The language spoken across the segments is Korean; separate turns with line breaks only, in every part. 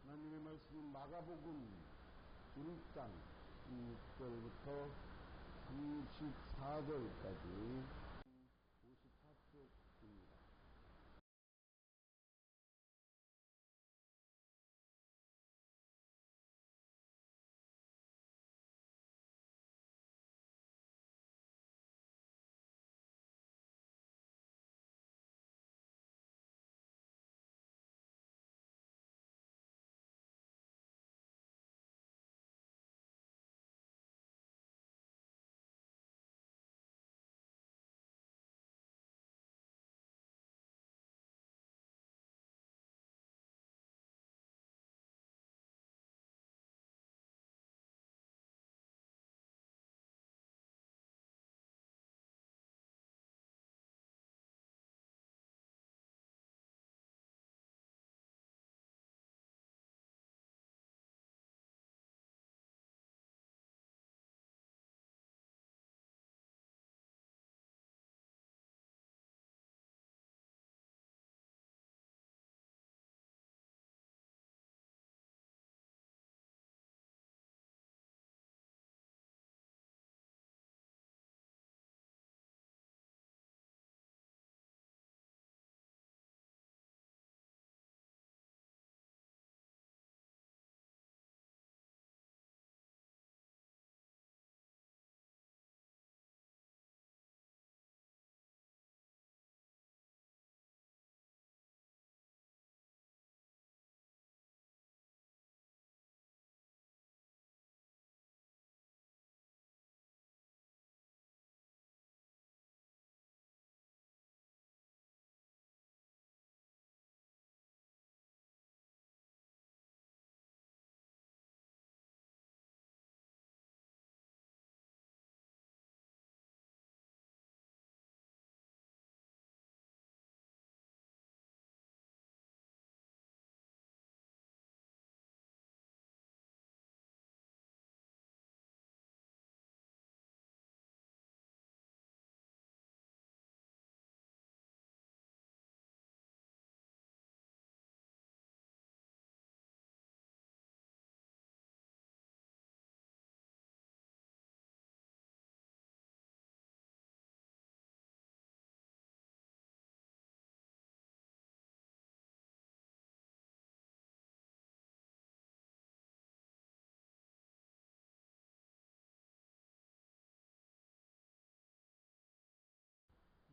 하나님의 말씀은 마가복음 1장 6절부터 34절까지 54쪽입니다.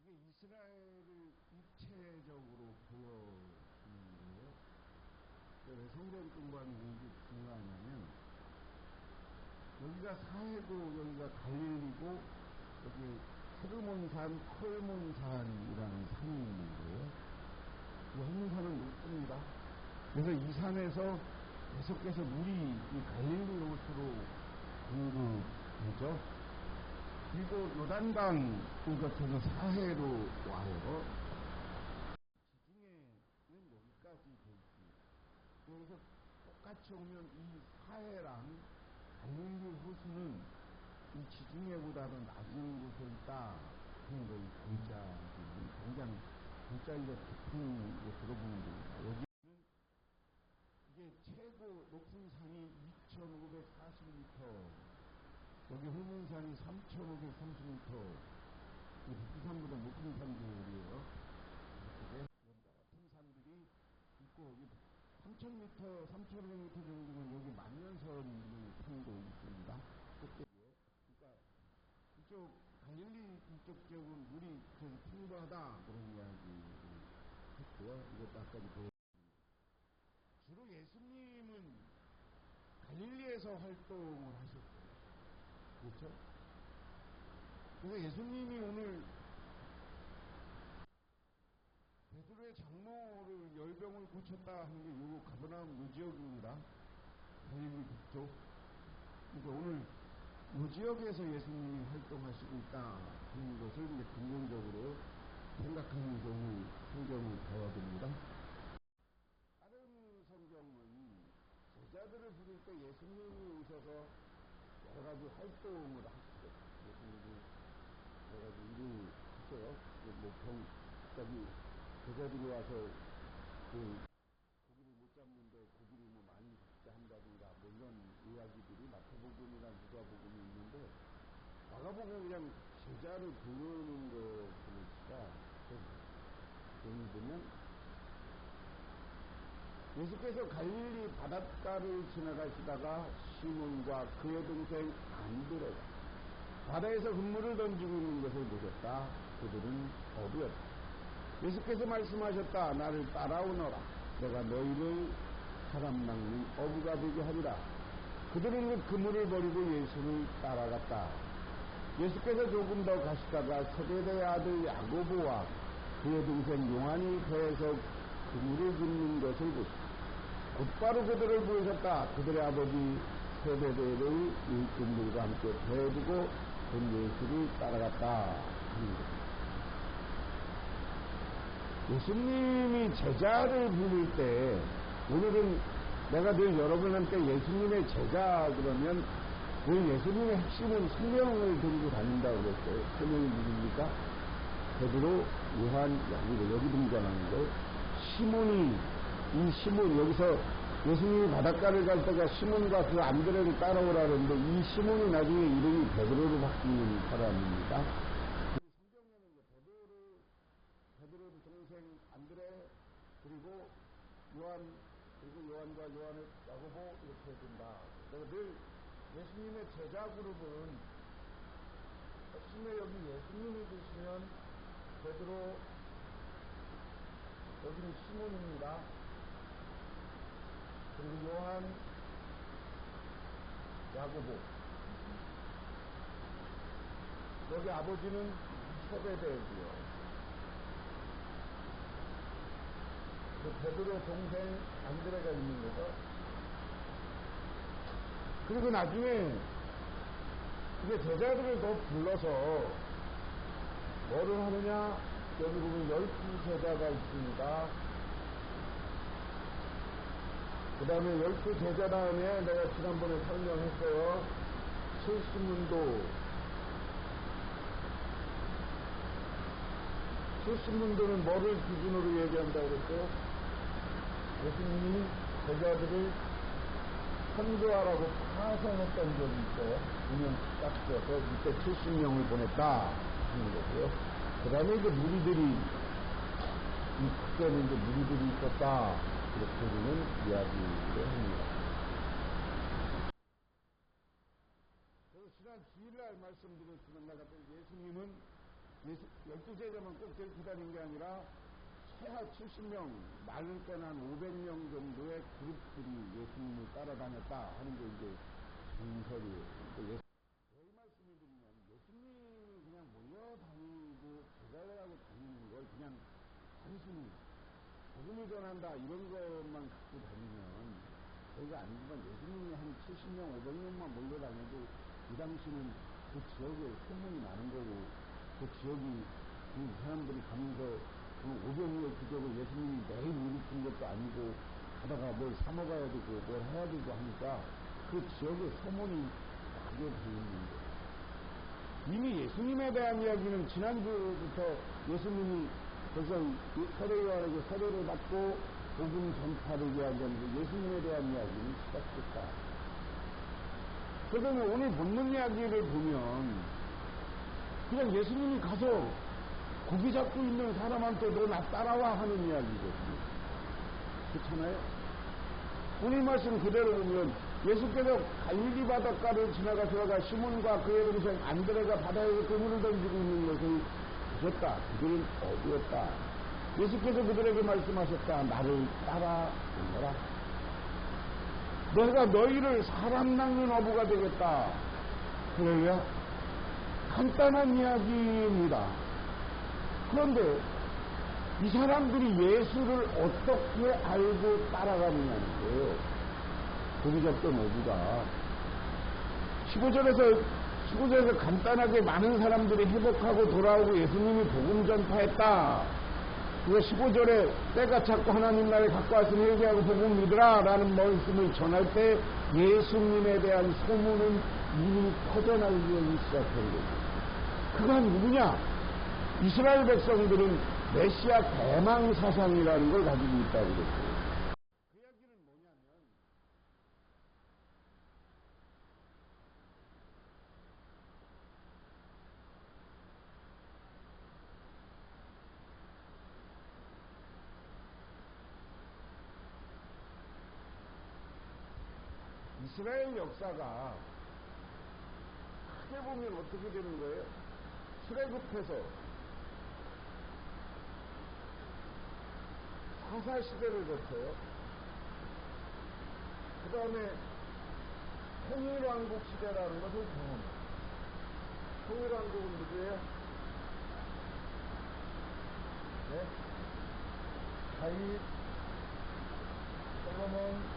이게 이스라엘을 입체적으로 보여주는데요. 왜 성경 공부하는 게 이게 중요하냐면, 여기가 사해고 여기가 갈릴리고 여기 헤르몬산, 콜몬산이라는 산이 있는데요. 이 헤르몬산은 높습니다. 그래서 이 산에서 계속해서 물이 이 갈릴리 호수로 공급되죠. 그리고 요단강 곁에서 사해로 와요. 지중해는 여기까지 돼 있습니다. 그래서 똑같이 오면 이 사해랑 갈릴리 호수는 이 지중해보다는 낮은 곳에 있다 하는 거예요. 당장 진짜 깊은 거 들어보면 됩니다. 여기는 이게 최고 높은 산이 2,540m, 여기 후문산이 3,530m, 북두산보다 높은 산들이에요. 이쪽에 같은 산들이 있고, 3,000m, 3,500m 정도는 여기 만년선 산도 있습니다. 그러니까 이쪽 갈릴리 이쪽 지역은 물이 그래서 풍부하다 그런 이야기를 했고요. 이것도 아까도 보였습니다. 주로 예수님은 갈릴리에서 활동을 하셨어요. 그렇죠? 그래서 예수님이 오늘 베드로의 장모를 열병을 고쳤다 하는 게 요 가버나움 요 지역입니다. 갈릴리 북쪽. 그러니까 오늘 이 지역에서 예수님이 활동하시고 있다 하는 것을 이제 근본적으로 생각하는 게 오늘 성경을 봐야 됩니다. 다른 성경은 제자들을 부를 때 예수님이 오셔서 여러 가지 활동을 하시죠. 예수님이 여러 가지 일을 하세요. 갑자기 제자들이 와서 고기를 못 잡는데 고기를 많이 이야기들이 마태복음이나 누가복음이 있는데 마가복음은 그냥 제자를 부르는 것이니까 예를 들면 예수께서 갈릴리 바닷가를 지나가시다가 시몬과 그의 동생 안드레가 바다에서 그물을 던지고 있는 것을 보셨다. 그들은 어부였다. 예수께서 말씀하셨다. 나를 따라오너라. 내가 너희를 사람 낚는 어부가 되게 하리라. 그들은 그 그물을 버리고 예수를 따라갔다. 예수께서 조금 더 가시다가 세베대의 아들 야고보와 그의 동생 요한이 배에서 그물을 긋는 것을 보시고 곧바로 그들을 부르셨다. 그들의 아버지 세베대를 일꾼들과 함께 배에 두고 본 예수를 따라갔다. 예수님이 제자를 부를 때 오늘은 내가 늘 여러분한테 예수님의 제자 그러면 늘 예수님의 핵심은 성령을 들고 다닌다고 그랬어요. 성령이 누굽니까? 베드로, 요한, 야고보 여기 등장하는 거. 시몬이 이 시몬 여기서 예수님이 바닷가를 갈 때가 시몬과 그 안드레를 따라오라 그랬는데 이 시몬이 나중에 이름이 베드로로 바뀌는 사람입니다. 성경에는 베드로 동생 안드레 그리고 요한 그리고 요한과 요한의 야고보 이렇게 해준다. 그래서 늘 예수님의 제자 그룹은 핵심에 여기 예수님이 계시면 베드로 여기는 시몬입니다. 그리고 요한, 야고보. 여기 아버지는 세베대고요. 그 베드로 동생 안드레가 있는 거죠. 그리고 나중에 이게 제자들을 더 불러서 뭐를 하느냐? 여기 보면 12제자가 있습니다. 그 다음에 12제자 다음에 내가 지난번에 설명했어요. 70문도는 뭐를 기준으로 얘기한다고 그랬어요? 예수님이 제자들을 선교하라고 파송했던 적이 있어요. 2년 딱 써서 이때 70명을 보냈다 하는 거고요. 그 다음에 이제 무리들이 그때는 이제 무리들이 있었다 이렇게 되는 이야기를 합니다. 그래서 지난 주일날 말씀드렸지만 내가 예수님은 12제자만 꼭 기다린 게 아니라 최하 70명, 많을 때는 한 500명 정도의 그룹들이 예수님을 따라다녔다 하는 게 이제 전설이에요. 왜 말씀을 드리냐면 예수님이 그냥 몰려다니고 제자들하고 다니는 걸 그냥 단순히 복음을 전한다 이런 것만 갖고 다니면 그게 아니지만 예수님이 한 70명, 500명만 몰려다녀도 이 당시는 그 지역에 소문이 많은 거고 그 지역이 그 사람들이 가면서 그 500명 기적을 예수님이 매일 일으킨 것도 아니고 가다가 뭘 사먹어야 되고 뭘 해야 되고 하니까 그 지역의 소문이 나게 보이는 거예요. 이미 예수님에 대한 이야기는 지난주부터 예수님이 그래서 세례요한에게 세례를 받고 복음 전파를 이야기하면서 예수님에 대한 이야기는 시작됐다. 그러면 오늘 본문 이야기를 보면 그냥 예수님이 가서 고기 잡고 있는 사람한테 너 나 따라와 하는 이야기거든요. 그렇잖아요? 오늘 말씀 그대로 보면 예수께서 갈릴리 바닷가를 지나가시다가 시몬과 그의 동생 안드레가 바다에서 그물을 던지고 있는 것을 보셨다. 그들은 어부였다. 예수께서 그들에게 말씀하셨다. 나를 따라오너라. 내가 너희를 사람 낚는 어부가 되겠다. 그래요? 간단한 이야기입니다. 그런데 이 사람들이 예수를 어떻게 알고 따라가느냐는 거예요. 고기 잡던 어부가 15절에서 간단하게 많은 사람들이 회복하고 돌아오고 예수님이 복음 전파했다. 그거 15절에 때가 찼고 하나님 나라에 갖고 왔으니 회개하고 복음 믿으라 라는 말씀을 전할 때 예수님에 대한 소문은 이미 퍼져나가기 시작한 거죠. 그가 누구냐? 이스라엘 백성들은 메시아 대망 사상이라는 걸 가지고 있다고 그랬어요. 그 이야기는 뭐냐면 이스라엘 역사가 크게 보면 어떻게 되는 거예요? 출애굽해서 사사 시대를 거쳐요. 그 다음에 통일왕국 시대라는 것을 경험해요. 통일왕국은 누구예요? 네? 다윗, 솔로몬,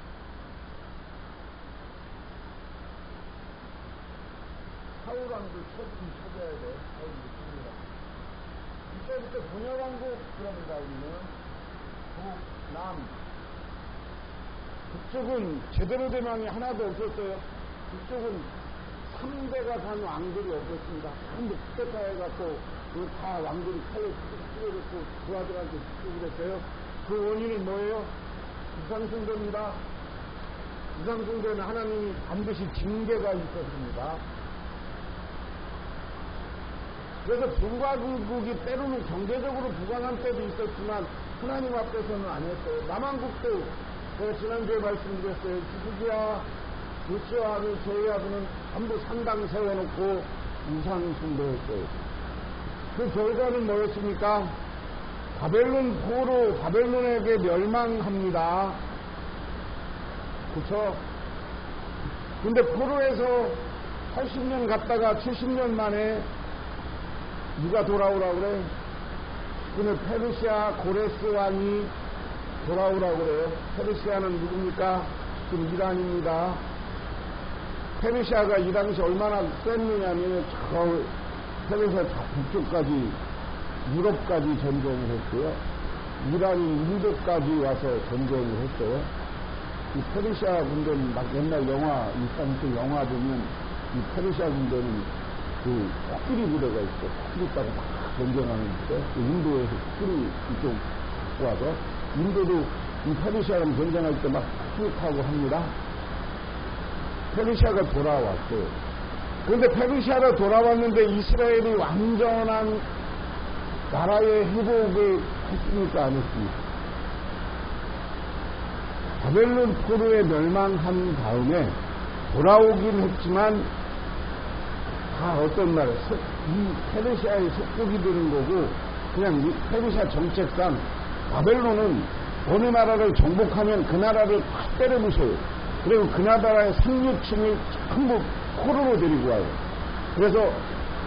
사울왕국 찾아야 돼. 이때부터 분열왕국 그럽니다. 우리는 북남 그쪽은 제대로 된 왕이 하나도 없었어요. 그쪽은 3대가 산 왕들이 없었습니다. 전부 쿠데타해갖고 다 왕들이 칼로 찔러졌고 그 아들한테 죽여버렸어요. 그 원인은 뭐예요? 우상숭배입니다. 우상숭배는 하나님이 반드시 징계가 있었습니다. 그래서 북왕국이 때로는 경제적으로 부강한 때도 있었지만 하나님 앞에서는 아니었어요. 남한국도 제가 지난주에 말씀드렸어요. 히스기야, 요시아를 제외하고는 전부 상당 세워놓고 우상숭배했어요. 그 결과는 뭐였습니까? 바벨론 포로 바벨론에게 멸망합니다. 그렇죠? 근데 포로에서 80년 갔다가 70년 만에 누가 돌아오라고 그래? 근데 페르시아 고레스 왕이 돌아오라고 그래요. 페르시아는 누굽니까? 지금 이란입니다. 페르시아가 이 당시 얼마나 셌느냐면 저 페르시아 북쪽까지 유럽까지 전쟁을 했고요. 이란이 인도까지 와서 전쟁을 했어요. 이 페르시아 군대는 막 옛날 영화, 이스라엘 영화 보면 이 페르시아 군대는 그 코끼리 부대가 있어. 코끼리 따고 막 전쟁하는 부대. 인도에서 코끼리 이쪽 와서 인도도 이 페르시아랑 전쟁할 때 막 추격하고 합니다. 페르시아가 돌아왔어요. 그런데 페르시아가 돌아왔는데 이스라엘이 완전한 나라의 회복을 했습니까? 안 했습니까? 바벨론 포로에 멸망한 다음에 돌아오긴 했지만 다 어떤 나라, 이 페르시아의 속국이 되는 거고, 그냥 이 페르시아 정책상 바벨론은 어느 나라를 정복하면 그 나라를 다 때려 부셔요. 그리고 그 나라의 상류층을 전부 포로로 데리고 와요. 그래서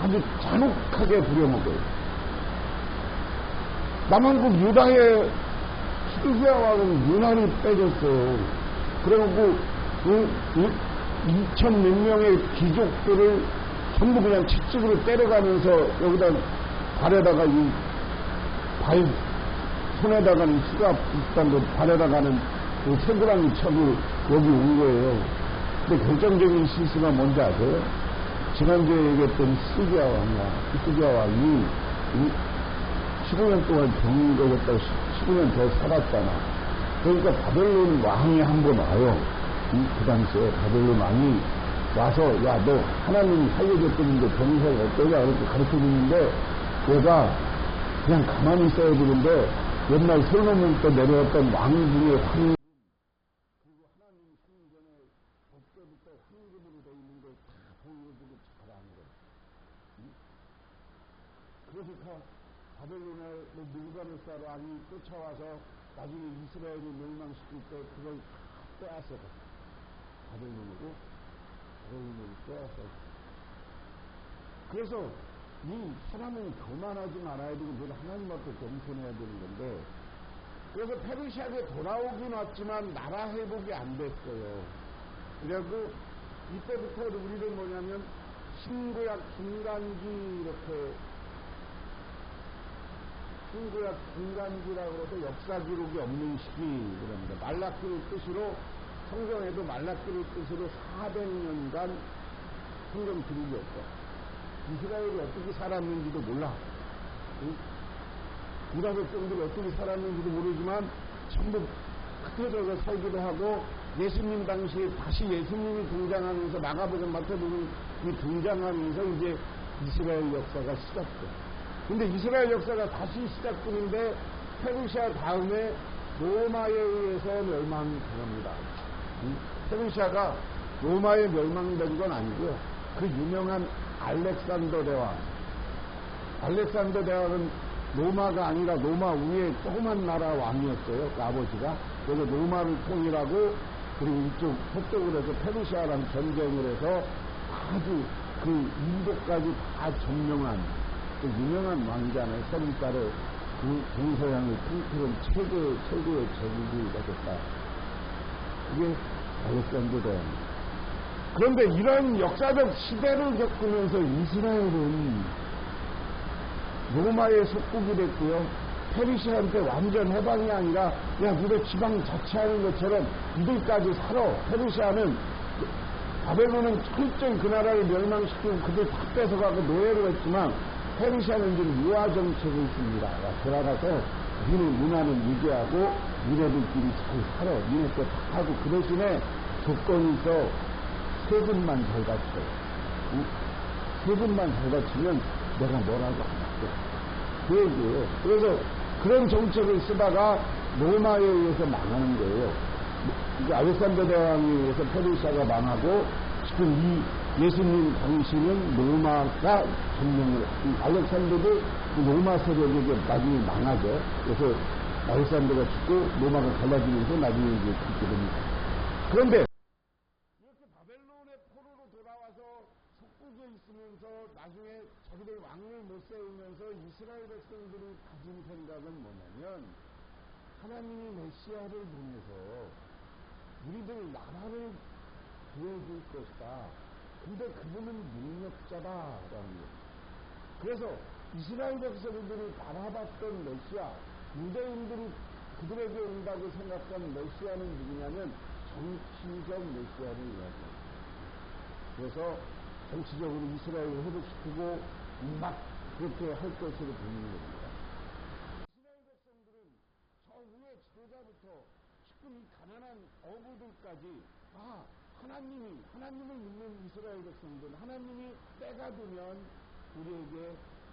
아주 잔혹하게 부려먹어요. 남한국 유다의 히스기야 왕은 유난히 빼졌어요. 그래갖고 2천 몇 명의 귀족들을 전부 그냥 채찍으로 때려가면서 여기다 발에다가 손에다가는 수가 비슷한 거 발에다가는 그 새고랑이 쳐고 여기 온 거예요. 근데 결정적인 실수가 뭔지 아세요? 지난주에 얘기했던 히스기야 왕이 15년 동안 병 걸렸다고 15년 더 살았잖아. 그러니까 바벨론 왕이 한 번 와요. 그 당시에 바벨론 왕이 와서, 야, 너 하나님이 살려줬더니 병사가 어떠냐? 이렇게 가르쳐 주는데, 얘가 그냥 가만히 있어야 되는데, 옛날 솔로몬 때 내려왔던 왕 중에 황금, 그리고 하나님 성전에 법궤부터 황금으로 되어 있는 걸 다 보여주고 잘하는 거예요. 그래서 바벨론의 느부갓네살 왕이 쫓아와서 나중에 이스라엘을 멸망시킬 때 그걸 빼앗아가. 바벨론으로 빼앗아. 그래서 이 사람은 교만하지 말아야 되고 늘 하나님 앞에 겸손해야 되는 건데, 그래서 페르시아에 돌아오긴 왔지만 나라 회복이 안 됐어요. 그래갖고 이때부터 우리는 뭐냐면 신구약 중간기, 이렇게 신구약 중간기라고 해서 역사 기록이 없는 시기 그럽니다. 말라기를 뜻으로, 성경에도 말라기를 뜻으로 400년간 성경 기록이 없어. 이스라엘이 어떻게 살았는지도 몰라. 유다 백성들이 어떻게 살았는지도 모르지만 전부 흩어져서 살기도 하고, 예수님 당시에 다시 예수님이 등장하면서 마가복음 마태복음이 등장하면서 이제 이스라엘 역사가 시작돼. 근데 이스라엘 역사가 다시 시작되는데 페르시아 다음에 로마에 의해서 멸망당합니다. 페르시아가 로마에 멸망된 건 아니고요. 그 유명한 알렉산더 대왕. 알렉산더 대왕은 로마가 아니라 로마 위에 조그만 나라 왕이었어요. 그 아버지가. 그래서 로마를 통일하고 그리고 이쪽 서쪽으로 해서 페르시아랑 전쟁을 해서 아주 그 인도까지 다 점령한 그 유명한 왕이잖아요. 서른살에 그 동서양을 통틀은 최고의 제국이 됐다. 그게 알렉산더 대왕입니다. 그런데 이런 역사적 시대를 겪으면서 이스라엘은 로마의 속국이 됐고요. 페르시아한테 완전 해방이 아니라 그냥 니들 지방 자치하는 것처럼 니들까지 살아. 페르시아는 바벨론은 철저히 그 나라를 멸망시키고 그들 다 뺏어가고 노예로 했지만 페르시아는 지금 유화 정책을 씁니다. 돌아가서 니네 문화는 유지하고 니네들끼리 잘 살아. 니네 거 다 하고 그 대신에 조건이 있어. 세금만 잘 갖춰. 응? 세금만 잘 갖추면 내가 뭐라고 안 할게. 그 얘기예요. 그래서 그런 정책을 쓰다가 로마에 의해서 망하는 거예요. 알렉산더 대왕에 의해서 페르시아가 망하고 지금 이 예수님 당시는 로마가 점령을 알렉산더도 로마 세력에게 나중에 망하죠. 그래서 알렉산더가 죽고 로마가 갈라지면서 나중에 이제 그렇게 됩니다. 그런데 이렇게 바벨론의 포로로 돌아와서 속국에 있으면서 나중에 자기들 왕을 못 세우면서 이스라엘 백성들이 가진 생각은 뭐냐면 하나님이 메시아를 보내서 우리들 나라를 구해줄 것이다. 근데 그분은 능력자다라는 거예요. 그래서 이스라엘 백성들이 바라봤던 메시아, 유대인들이 그들에게 온다고 생각한 메시아는 누구냐면 정치적 메시아를 이야기합니다. 그래서 정치적으로 이스라엘을 회복시키고 막 그렇게 할 것으로 보는 겁니다. 이스라엘 백성들은 저 위에 지도자부터 지금 이 가난한 어부들까지 하나님을 믿는 이스라엘 백성들, 하나님이 때가 되면 우리에게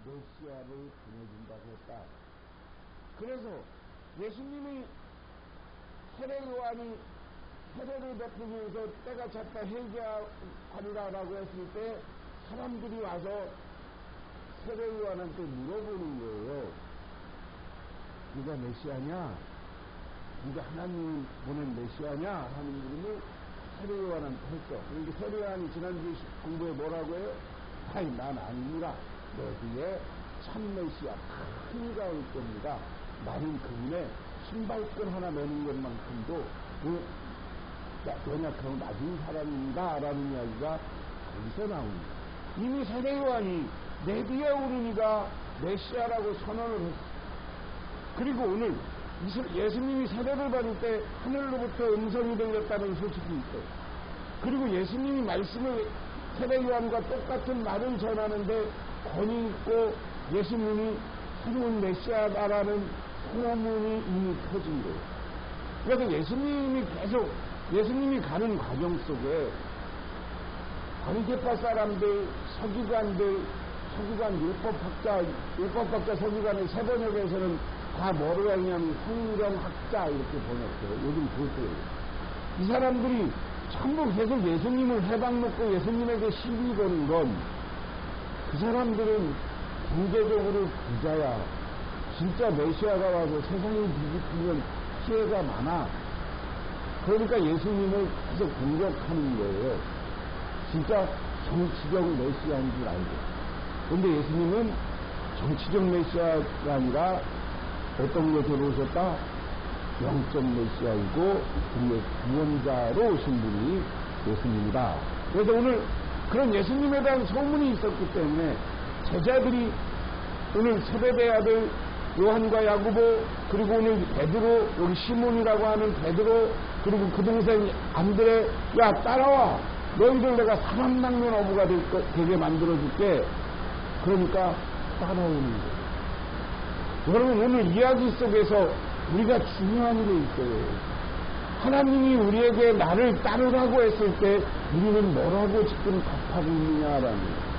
메시아를 보내준다고 했다. 그래서 예수님이 세례요한이 세례를 베푸면서 때가 찼다 회개하리라라고 했을 때 사람들이 와서 세례요한한테 물어보는 거예요. 네가 메시아냐? 네가 하나님 보낸 메시아냐? 하는 물음을 세례요한한테 했죠. 그런데 세례요한이 지난주 공부에 뭐라고 해요? 아이, 난 아닙니다. 너희의 참 메시아 큰 이가 올 겁니다. 나는 그분의 신발끈 하나 매는 것만큼도 연약하고 낮은 사람입니다. 라는 이야기가 거기서 나옵니다. 이미 세례요한이 내 뒤에 오는 이가 메시아라고 선언을 했어. 그리고 오늘 예수님이 세례를 받을 때 하늘로부터 음성이 들렸다는 소식이 있어요. 그리고 예수님이 말씀을 세례요한과 똑같은 말을 전하는데 권위 있고 예수님이 새로운 메시아다라는 소문이 이미 터진 거예요. 그래서 예수님이 가는 과정 속에 바리새파 사람들, 서기관 율법학자 서기관의 세번역에서는 다 뭐로 하냐면 성경학자 이렇게 번역해요. 요즘 그것도요. 이 사람들이 전부 계속 예수님을 해방놓고 예수님에게 시비 거는 건 그 사람들은 경제적으로 부자야. 진짜 메시아가 와서 세상을 뒤집히면 피해가 많아. 그러니까 예수님을 계속 공격하는 거예요. 진짜 정치적 메시아인 줄 알고. 그런데 예수님은 정치적 메시아가 아니라 어떤 것으로 오셨다? 영적 메시아이고 우리의 구원자로 오신 분이 예수님이다. 그래서 오늘 그런 예수님에 대한 소문이 있었기 때문에 제자들이 오늘 세베대의 아들 요한과 야고보, 그리고 오늘 베드로, 여기 시몬이라고 하는 베드로, 그리고 그 동생 안드레, 야 따라와. 너희들 내가 사람 낚는 어부가 되게 만들어줄게. 그러니까 따라오는 거예요. 여러분, 오늘 이야기 속에서 우리가 중요한 게 있어요. 하나님이 우리에게 나를 따르라고 했을 때 우리는 뭐라고 지금 답하고 있느냐라는 거예요.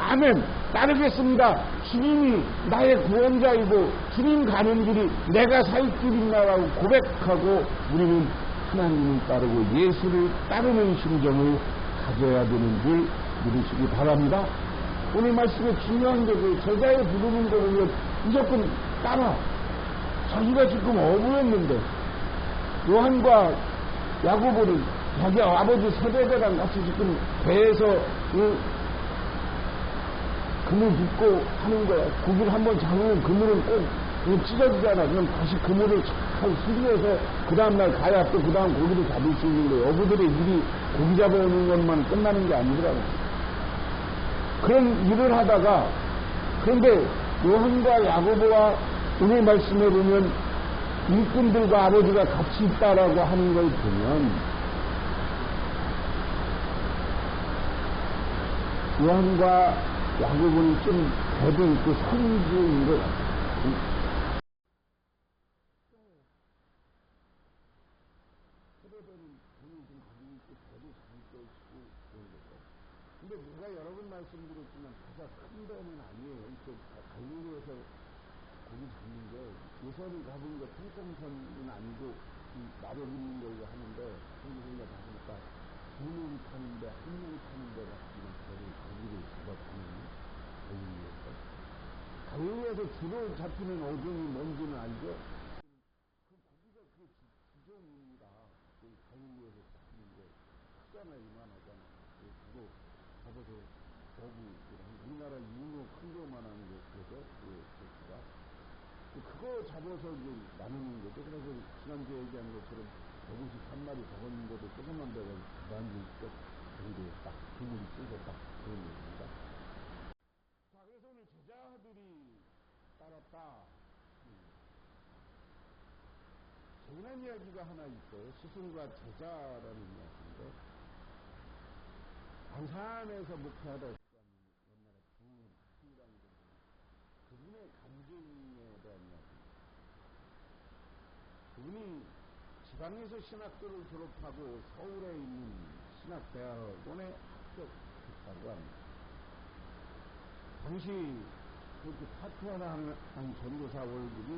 아멘. 따르겠습니다. 주님이 나의 구원자이고 주님 가는 길이 내가 살 길이나라고 고백하고 우리는 하나님을 따르고 예수를 따르는 심정을 가져야 되는 줄 믿으시기 바랍니다. 오늘 말씀에 중요한 게 그 제자의 부르는 거 보면 무조건 따라. 자기가 지금 어부였는데 요한과 야고보는 자기 아버지 세대대랑 같이 지금 배에서 그물 붓고 하는 거야. 고기를 한번 잡으면 그물은 꼭 찢어지잖아. 그럼 다시 그물을 잘 수리해서 그 다음날 가야 또 그 다음 고기를 잡을 수 있는 거예요. 어부들의 일이 고기 잡아오는 것만 끝나는 게 아니더라고요. 그런 일을 하다가, 그런데 요한과 야고보와 오늘 말씀에 보면 일꾼들과 아버지가 같이 있다라고 하는 걸 보면 요한과 야고보는 좀 대도 있고 선주인 것 같아요. 근데 제가 여러 번 말씀드렸지만 가장 큰 배는 아니에요. 갈릴리에서 고기 잡는 게 예선을 잡은 게 평평선은 아니고 나를 붓는 걸로 하는데 한국인가 잡으니까 두 명 타는데 한 명 타는데 같은 고기를 잡아가는 갈릴리에서. 갈릴리에서 주로 잡히는 어종이 뭔지는 알죠? 그 고기가 그 지종입니다. 갈릴리에서 잡히는 게 크잖아, 이만하잖아. 주로 잡아서 우리나라 유로 큰 거만한 거죠. 고기가. 그거 잡아서 이제 나누는 거죠. 그래서 지난주에 얘기한 것처럼 153마리 잡았는 것도 조금만 배가 나한테 딱 정도에 딱 그물이 쓰고 딱 그런 겁니다. 자, 그래서 오늘 제자들이 따랐다. 재미난 이야기가 하나 있어요. 스승과 제자라는 이야기인데, 안산에서 목회하다 옛날에 그분의 감정에 대한 이야기입니다. 그분이 지방에서 신학교를 졸업하고 서울에 있는 신학대학원에 합격했다고 합니다. 당시 그렇게 파트너나 한 전도사 월급이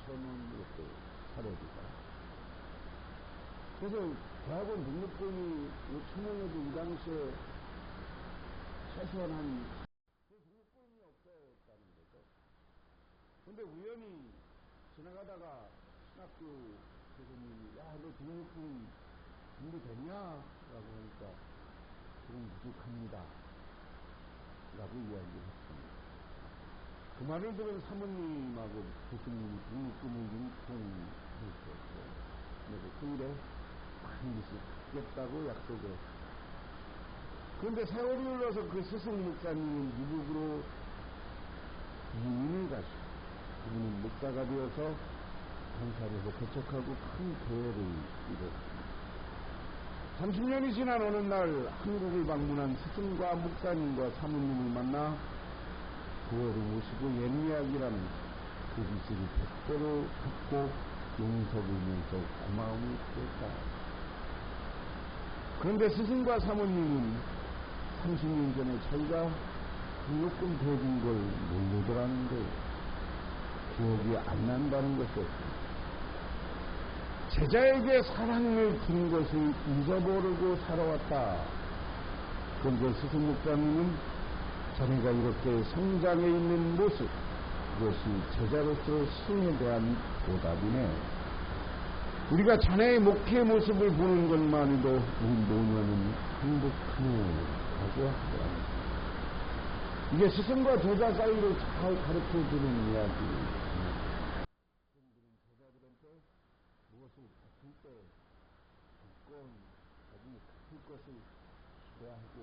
5,000원 이렇게 사례비가. 그래서 대학원 등록금이 5,000원에도 이 당시에 최소한 한 등록금이 없었다는 거죠. 근데 우연히 지나가다가 신학교 교수님이 야, 너 등록금 준비됐냐? 라고 하니까 그럼 부족합니다. 라고 이야기를 했습니다. 그 말을 들은 사모님하고 교수님이 등록금을 융통했었고, 그래서 토요일에 반드시 갚겠다고 약속을 했습니다. 그런데 세월이 흘러서 그 스승 목사님이 미국으로 이민을 가시고, 그분은 목사가 되어서 강사에서 개척하고 큰 교회를 이뤘습니다. 30년이 지난 어느 날 한국을 방문한 스승과 목사님과 사모님을 만나 교회로 모시고 옛 이야기라는 그 글씨를 100대로 듣고 용서하면서 고마움을 표했다. 그런데 스승과 사모님은 30년 전에 자기가 등록금 대준 걸 모르더라는데 기억이 안 난다는 것이었습니다. 제자에게 사랑을 준 것을 잊어버리고 살아왔다. 그런데 스승 목사님은 자네가 이렇게 성장해 있는 모습, 그것이 제자로서 신에 대한 보답이네. 우리가 자네의 목회 모습을 보는 것만으로도 우리 노년은 행복하네 하고 하더랍니다. 이게 스승과 제자 사이를 잘 가르쳐주는 이야기입니다. 제자들한테 무엇을 갚을 때 무조건 자기 갚을 것을 기대하고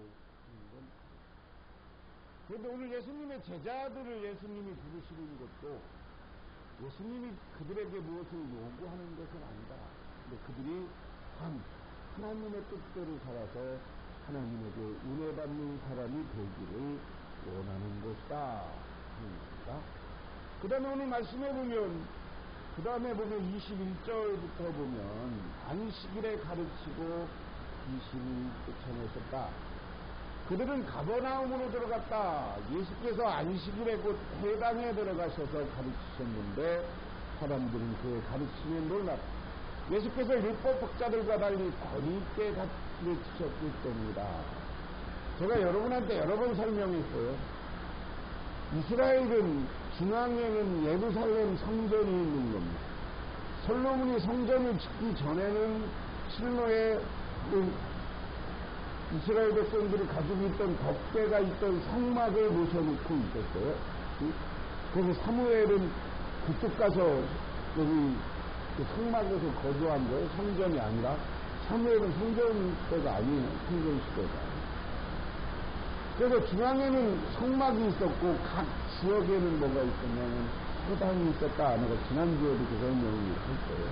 있는 건. 그런데 오늘 예수님의 제자들을 예수님이 부르시는 것도 예수님이 그들에게 무엇을 요구하는 것은 아니다. 근데 그들이 하나님의 뜻대로 살아서 하나님에게 은혜 받는 사람이 되기를 원하는 것이다. 그 다음에 오늘 말씀해 보면, 그 다음에 보면 21절부터 보면 안식일에 가르치고 20일 쫓아내셨다. 그들은 가버나움으로 들어갔다. 예수께서 안식일에 곧 회당에 들어가셔서 가르치셨는데 사람들은 그의 가르침에 놀랐다. 예수께서 율법 학자들과 달리 권위 있게 가르치셨기 때문이다. 제가 여러분한테 여러 번 설명했어요. 이스라엘은 중앙에는 예루살렘 성전이 있는 겁니다. 솔로몬이 성전을 짓기 전에는 실로에 이스라엘 백성들이 가지고 있던 덮개가 있던 성막을 모셔놓고 있었어요. 그래서 사무엘은 그쪽 가서 여기 성막에서 거주한 거예요. 성전이 아니라. 사무엘은 성전 때가 아니에요. 성전 시대가. 그래서 중앙에는 성막이 있었고 각 지역에는 뭐가 있었냐면 회당이 있었다. 내가 지난주에도 그 설명을 했어요.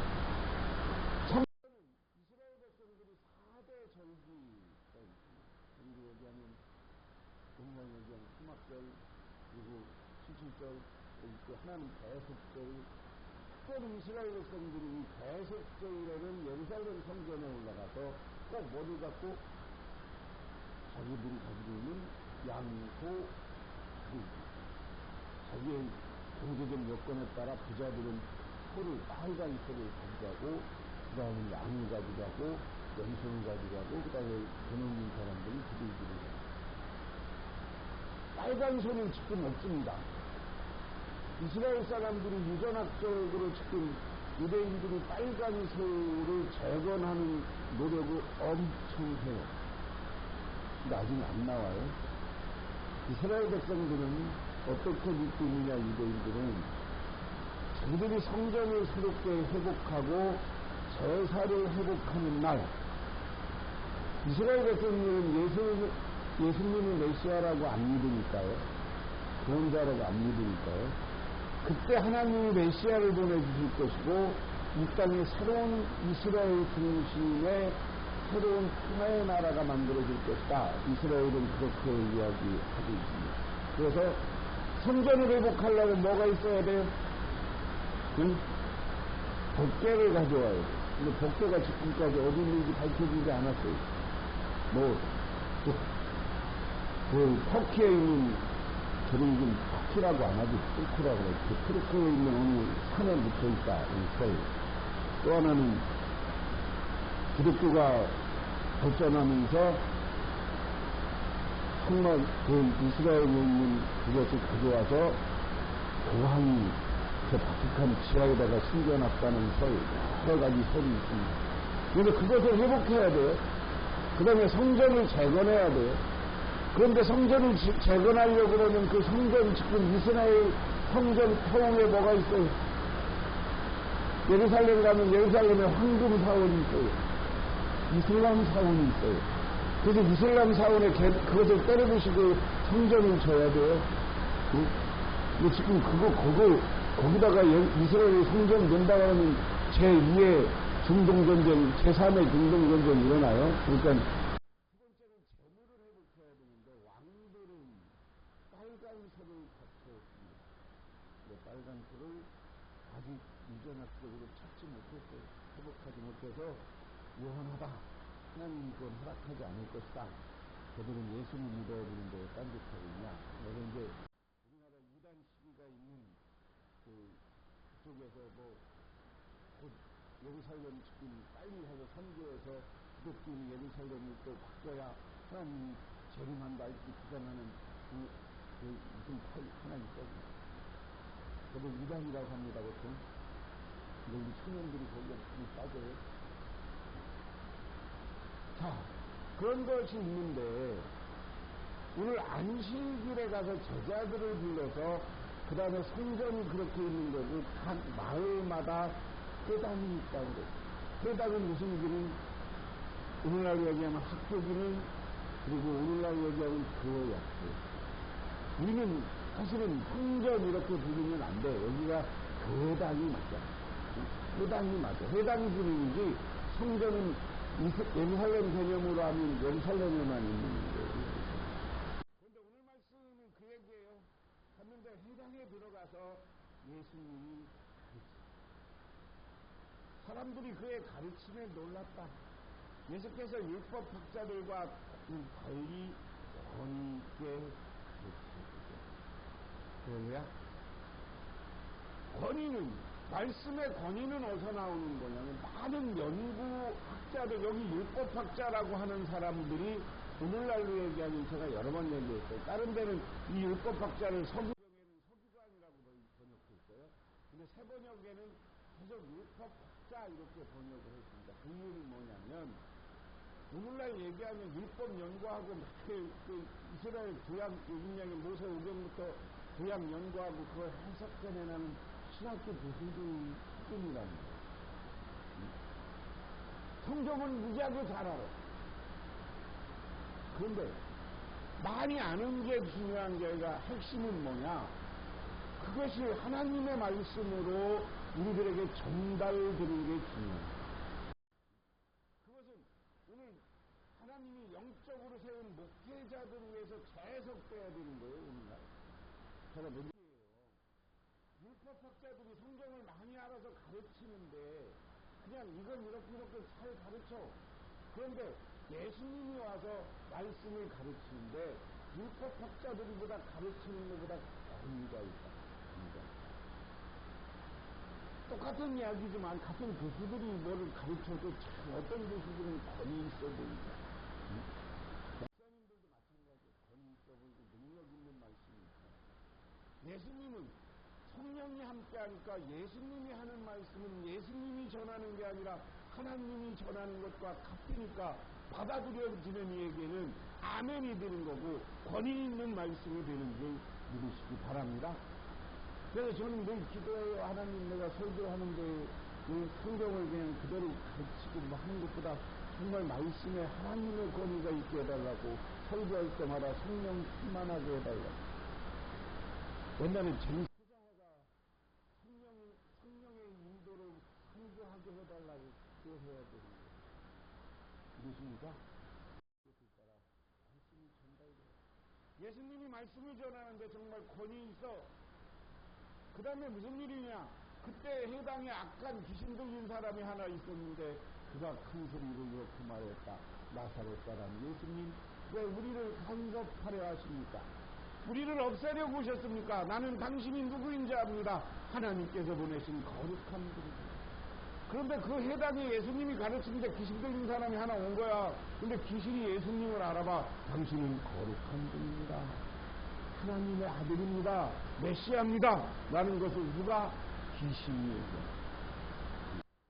성전은 이스라엘 백성들이 4대 절기가 있습니다. 그리고 얘기하면 동양 얘기하면 수막절, 그리고 수칠절, 또 하나는 대속절. 특별히 이스라엘 백성들이 이 대속절에는 예루살렘 성전에 올라가서 꼭 뭐를 갖고 자기들이 가지고 있는 양소, 자기의 경제적 여건에 따라 부자들은 소를, 빨간 소를 가져가고, 그 다음에 양을 가져가고, 염소를 가져가고, 그 다음에 돈 없는 사람들은 부들부들. 빨간 소는 지금 없습니다. 이스라엘 사람들이 유전학적으로 지금 유대인들이 빨간 소를 재건하는 노력을 엄청 해요. 근데 아직 안 나와요. 이스라엘 백성들은 어떻게 믿고 있느냐, 유대인들은 자기들이 성전을 새롭게 회복하고 제사를 회복하는 날, 이스라엘 백성들은 예수님을 메시아라고 안 믿으니까요. 구원자라고 안 믿으니까요. 그때 하나님이 메시아를 보내주실 것이고 이 땅에 새로운 이스라엘 중심의 새로운 하나의 나라가 만들어질 것이다. 이스라엘은 그렇게 이야기하고 있습니다. 그래서 성전을 회복하려면 뭐가 있어야 돼요? 덮개를 가져와야 돼요. 근데 덮개가 지금까지 어디 있는지 밝혀지지 않았어요. 터키에 있는, 저는 지금 터키라고 안 하지, 뚜르크라고 해요. 뚜르크에 있는 어느 산에 묻혀 있다. 또 하나는 기독교가 발전하면서 정말 이스라엘에 있는 그것을 가져와서 고항이 저 바티칸 지하에다가 숨겨놨다는 여러 가지 설이 있습니다. 그래서 그것을 회복해야 돼요. 그 다음에 성전을 재건해야 돼요. 그런데 성전을 재건하려고 그러면 그 성전, 지금 이스라엘 성전 터울에 뭐가 있어요? 예루살렘 가면 예루살렘에 황금 사원이 있어요. 이슬람 사원이 있어요. 그래서 이슬람 사원에 그것을 때려부시고 성전을 져야 돼요. 근데 지금 거기다가 이스라엘 성전 된다고 하면 제2의 중동전쟁, 제3의 중동전쟁 일어나요. 그러니까 두 번째는 재물을 회복해야 되는데 왕들은 빨간색을 갖췄습니다. 빨간색을 아직 유전학적으로 찾지 못했어요. 회복하지 못해서 요한하다. 하나님이 그건 허락하지 않을 것이다. 저들은 예수를 믿어버리는데 딴짓하고 있냐. 그래서 이제 우리나라 이단 시비가 있는 그쪽에서 곧 예루살렘 지금 빨리 해서 선교해서 기독교인 예루살렘을 또 바꿔야 하나님이 재림한다 이렇게 주장하는 무슨 하나 있거든요. 저도 이단이라고 합니다, 보통. 근데 우리 청년들이 거기에 많이 빠져요. 자, 그런 것이 있는데 오늘 안식일에 가서 제자들을 불러서 그 다음에 성전이 그렇게 있는 거고 각 마을마다 회당이 있다고 그래요. 회당은 무슨 길은 오늘날 얘기하면 학교기는, 그리고 오늘날 얘기하면 교회학교. 우리는 사실은 성전 이렇게 부르면 안 돼. 여기가 회당이 맞아. 회당이 맞아. 회당이 부르는지 성전은 예루살렘 개념으로 하면 예루살렘에만 있는 거예요. 그런데 오늘 말씀은 그 얘기예요. 갔는데 회당에 들어가서 예수님이 사람들이 그의 가르침에 놀랐다. 예수께서 율법 학자들과 달리 권위 있게 가르치셨다. 그러냐? 권위는, 말씀의 권위는 어디서 나오는 거냐면 많은 연구학자들, 여기 율법학자라고 하는 사람들이 오늘날로 얘기하면 제가 여러 번 얘기했어요. 다른 데는 이 율법학자를 서기경에는 서기관이라고 번역했어요. 근데 새 번역에는 계속 율법학자 이렇게 번역을 했습니다. 그 이유는 뭐냐면 오늘날 얘기하면 율법 연구하고 이스라엘 구약 인양의 모세 오경부터 구약 연구하고 그걸 해석해내는 신학교 교수들 수준이라는 거예요. 성경은 무지하게 잘 알아. 그런데 많이 아는 게 중요한 게 아니라 핵심은 뭐냐? 그것이 하나님의 말씀으로 우리들에게 전달되는 게 중요해요. 그것은 오늘 하나님이 영적으로 세운 목회자들을 위해서 재해석돼야 되는 거예요. 오늘날 제가 몇 개예요. 율법학자들이 성경을 많이 알아서 가르치는데 그냥 이건 이렇게 잘 가르쳐. 그런데 예수님이 와서 말씀을 가르치는데 율법학자들보다 가르치는 것보다 권위가 있다. 똑같은 이야기지만 같은 교수들이 뭐를 가르쳐도 참 어떤 교수들은 권위 있어 보인다. 목사님들도 마찬가지예요. 권위 있어 보이고 능력 있는 말씀이 있어요. 예수님은 성령이 함께하니까 예수님이 하는 말씀은 예수님이 전하는 게 아니라 하나님이 전하는 것과 같으니까 받아들여지는 이에게는 아멘이 되는 거고 권위 있는 말씀이 되는 줄 믿으시기 바랍니다. 그래서 저는 늘 기도해요. 하나님, 내가 설교하는데 이 성경을 그냥 그대로 가르치고 하는 것보다 정말 말씀에 하나님의 권위가 있게 해달라고 설교할 때마다 성령 충만하게 해달라고. 옛날에 제사가 성령의 인도로 상주하게 해달라고 기도해야 되는 거예요. 믿으십니까? 말씀이 전달돼요. 예수님이 말씀을 전하는데 정말 권위 있어. 그 다음에 무슨 일이냐? 그때 해당에 악한 귀신 들린 사람이 하나 있었는데 그가 큰 소리로 이렇게 말했다. 나사렛 사람 예수님, 왜 우리를 간섭하려 하십니까? 우리를 없애려고 오셨습니까? 나는 당신이 누구인지 압니다. 하나님께서 보내신 거룩한 분입니다. 그런데 그 해당에 예수님이 가르치는데 귀신 들린 사람이 하나 온 거야. 근데 귀신이 예수님을 알아봐. 당신은 거룩한 분입니다. 하나님의 아들입니다. 메시아입니다. 라는 것을 누가? 귀신이 얘기해요.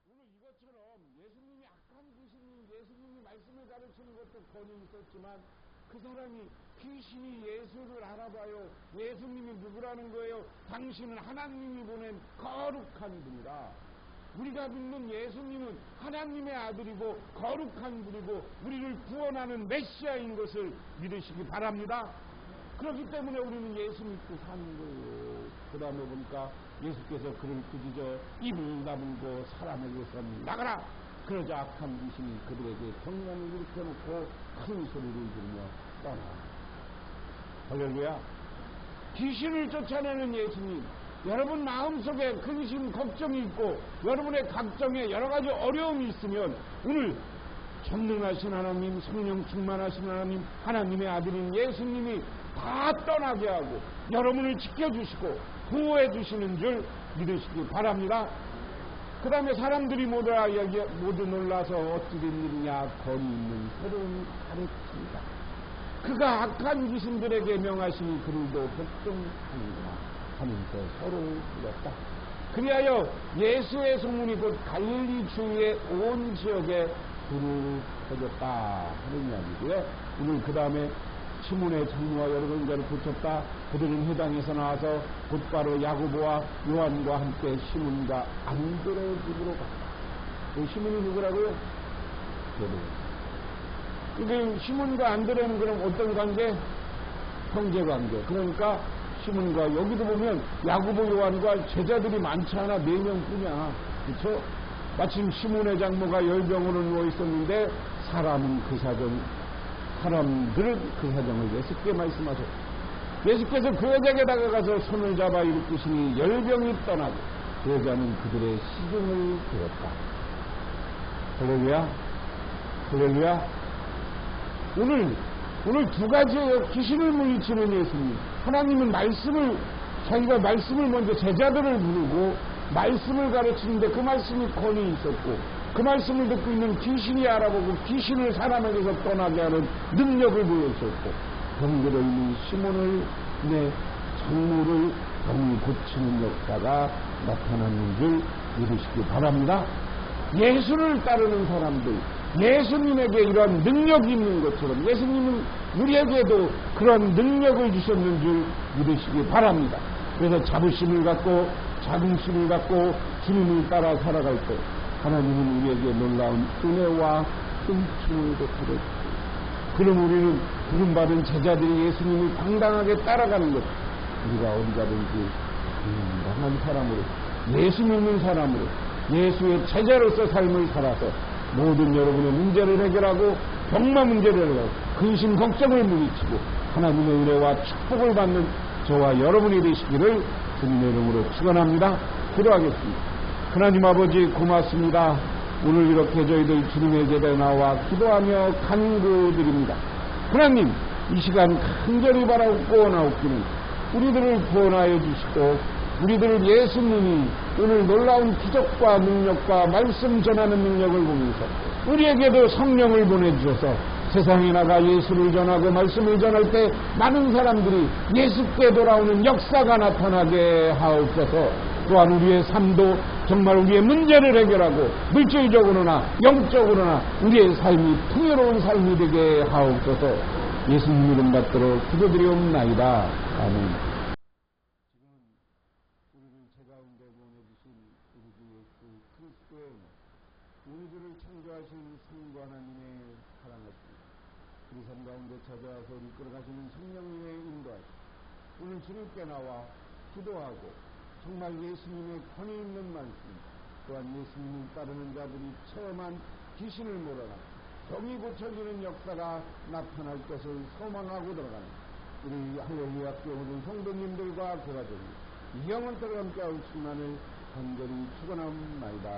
오늘 이것처럼 예수님이 악한 귀신이 예수님이 말씀을 가르치는 것도 권위 있었지만 그 사람이 귀신이 예수를 알아봐요. 예수님이 누구라는 거예요? 당신은 하나님이 보낸 거룩한 분이다. 우리가 믿는 예수님은 하나님의 아들이고 거룩한 분이고 우리를 구원하는 메시아인 것을 믿으시기 바랍니다. 그렇기 때문에 우리는 예수 믿고 사는 거예요. 그 다음에 보니까 예수께서 그를 꾸짖어 입을 다물고 사람에게서 나가라. 그러자 악한 귀신이 그들에게 경련을 일으켜놓고 큰 소리를 지르며 떠나. 할렐루야. 귀신을 쫓아내는 예수님. 여러분 마음속에 근심 걱정이 있고 여러분의 각정에 여러 가지 어려움이 있으면 오늘 전능하신 하나님, 성령 충만하신 하나님, 하나님의 아들인 예수님이 다 떠나게 하고 여러분을 지켜주시고 보호해 주시는 줄 믿으시기 바랍니다. 그 다음에 사람들이 모두 놀라서 어찌 된 일이냐. 권위 있는 새로운 가르침이다. 그가 악한 귀신들에게 명하시니 그들도 복종하는구나 하면서 서로 불렀다. 그리하여 예수의 소문이 곧 갈릴리 주위의 온 지역에 불을 퍼졌다 하는 이야기고요. 오늘 그 다음에 시몬의 장모와 여러 군자를 붙였다. 그들은 해당에서 나와서 곧바로 야고보와 요한과 함께 시몬과 안드레 집으로 갔다. 시몬이 누구라고요? 이게 시몬과 안드레는 그럼 어떤 관계? 형제 관계. 그러니까 시몬과 여기도 보면 야고보 요한과 제자들이 많지 않아 4명뿐이야. 그렇죠? 마침 시몬의 장모가 열병으로 누워 있었는데 사람들은 그 사정을 예수께 말씀하셨다. 예수께서 그 여자에게 다가가서 손을 잡아 일으키시니 열병이 떠나고 그 여자는 그들의 시중을 들었다. 할렐루야. 할렐루야. 오늘 두 가지예요. 귀신을 물리치는 예수님. 하나님은 자기가 말씀을 먼저 제자들을 부르고 말씀을 가르치는데 그 말씀이 권위 있었고 그 말씀을 듣고 있는 귀신이 알아보고 귀신을 사람에게서 떠나게 하는 능력을 보여주었고, 병들어 있는 시몬을 내 장모를 병이 고치는 역사가 나타나는 줄 믿으시기 바랍니다. 예수를 따르는 사람들, 예수님에게 이러한 능력이 있는 것처럼 예수님은 우리에게도 그런 능력을 주셨는 줄 믿으시기 바랍니다. 그래서 자부심을 갖고 자긍심을 갖고 주님을 따라 살아갈 때 하나님은 우리에게 놀라운 은혜와 은총을 베풀어 그럼 우리는 부름받은 제자들이 예수님을 당당하게 따라가는 것, 우리가 언제든지 건강한 사람으로, 예수 믿는 사람으로, 예수의 제자로서 삶을 살아서 모든 여러분의 문제를 해결하고 병마 문제를 해결하고 근심 걱정을 물리치고 하나님의 은혜와 축복을 받는 저와 여러분이 되시기를 주님의 이름으로 축원합니다. 기도하겠습니다. 하나님 아버지 고맙습니다. 오늘 이렇게 저희들 주님의 제자에 나와 기도하며 간구드립니다. 하나님, 이 시간 간절히 바라고 나옵기는 우리들을 구원하여 주시고 우리들을 예수님이 오늘 놀라운 기적과 능력과 말씀 전하는 능력을 보면서 우리에게도 성령을 보내주셔서 세상에 나가 예수를 전하고 말씀을 전할 때 많은 사람들이 예수께 돌아오는 역사가 나타나게 하옵소서. 또한 우리의 삶도 정말 우리의 문제를 해결하고 물질적으로나 영적으로나 우리의 삶이 풍요로운 삶이 되게 하옵소서. 예수님 이름 받들어 기도드리옵나이다. 아멘. 우리들을 창조하신 성부 하나님의 사랑하심, 우리 삶 가운데 찾아와서 우리 끌어가시는 성령님의 인도하심, 오늘 주님께 나와 기도하고 정말 예수님의 권위 있는 말씀, 또한 예수님을 따르는 자들이 체험한 귀신을 몰아라 병이 고쳐지는 역사가 나타날 것을 소망하고 들어가는 우리 할렐루야 학교 모든 성도님들과 교가족이 이 영혼들과 함께하고 충만을 간절히 축원합니다.